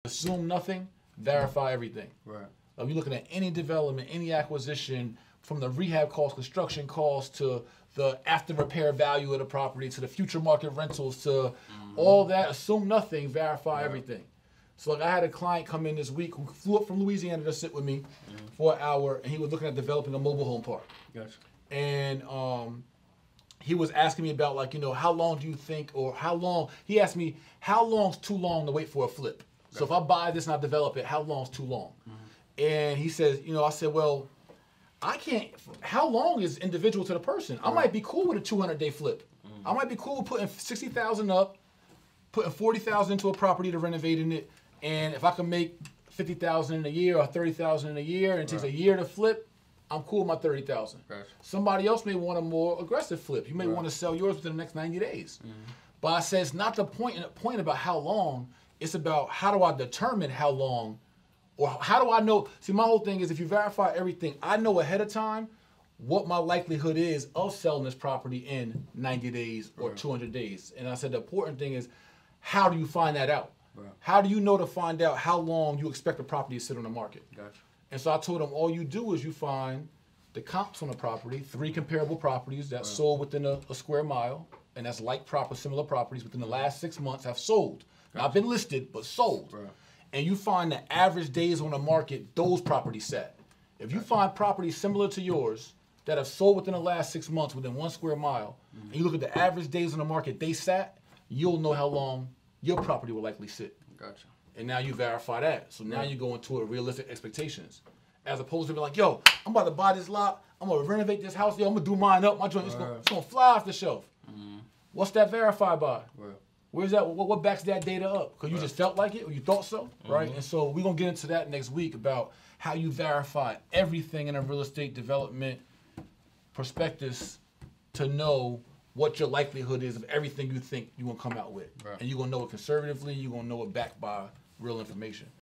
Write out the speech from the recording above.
Assume nothing, verify everything. Right. If you're looking at any development, any acquisition, from the rehab costs, construction costs, to the after repair value of the property, to the future market rentals, to all that, assume nothing, verify everything. So like I had a client come in this week who flew up from Louisiana to sit with me for an hour, and he was looking at developing a mobile home park. Gotcha. And he was asking me about, like, you know, how long do you think, or how long, he asked me, how long's too long to wait for a flip? So if I buy this and I develop it, how long's too long? And he says, you know, I said, well, I can't, how long is individual to the person? I might be cool with a 200-day flip. I might be cool with putting 60,000 up, putting 40,000 into a property to renovating it, and if I can make 50,000 in a year or 30,000 in a year, and it takes a year to flip, I'm cool with my 30,000. Gotcha. Somebody else may want a more aggressive flip. You may want to sell yours within the next 90 days. But I said it's not the point about how long. It's about how do I determine how long, or how do I know? See, my whole thing is if you verify everything, I know ahead of time what my likelihood is of selling this property in 90 days or 200 days. And I said the important thing is, how do you find that out? How do you know to find out how long you expect a property to sit on the market? Gotcha. And so I told him, all you do is you find the comps on the property, 3 comparable properties that sold within a square mile, and that's like similar properties within the last 6 months have sold. Not been listed, but sold. And you find the average days on the market those properties sat. If you find properties similar to yours that have sold within the last 6 months within 1 square mile, and you look at the average days on the market they sat, you'll know how long your property will likely sit. Gotcha. And now you verify that. So now you go into a realistic expectations. As opposed to be like, yo, I'm about to buy this lot, I'm gonna renovate this house, yo, I'm gonna do mine up, my joint is gonna fly off the shelf. What's that verified by? Where's that? What backs that data up? Because you just felt like it, or you thought so, right? And so we're gonna get into that next week about how you verify everything in a real estate development prospectus to know what your likelihood is of everything you think you're gonna come out with. And you're gonna know it conservatively, you're gonna know it backed by real information.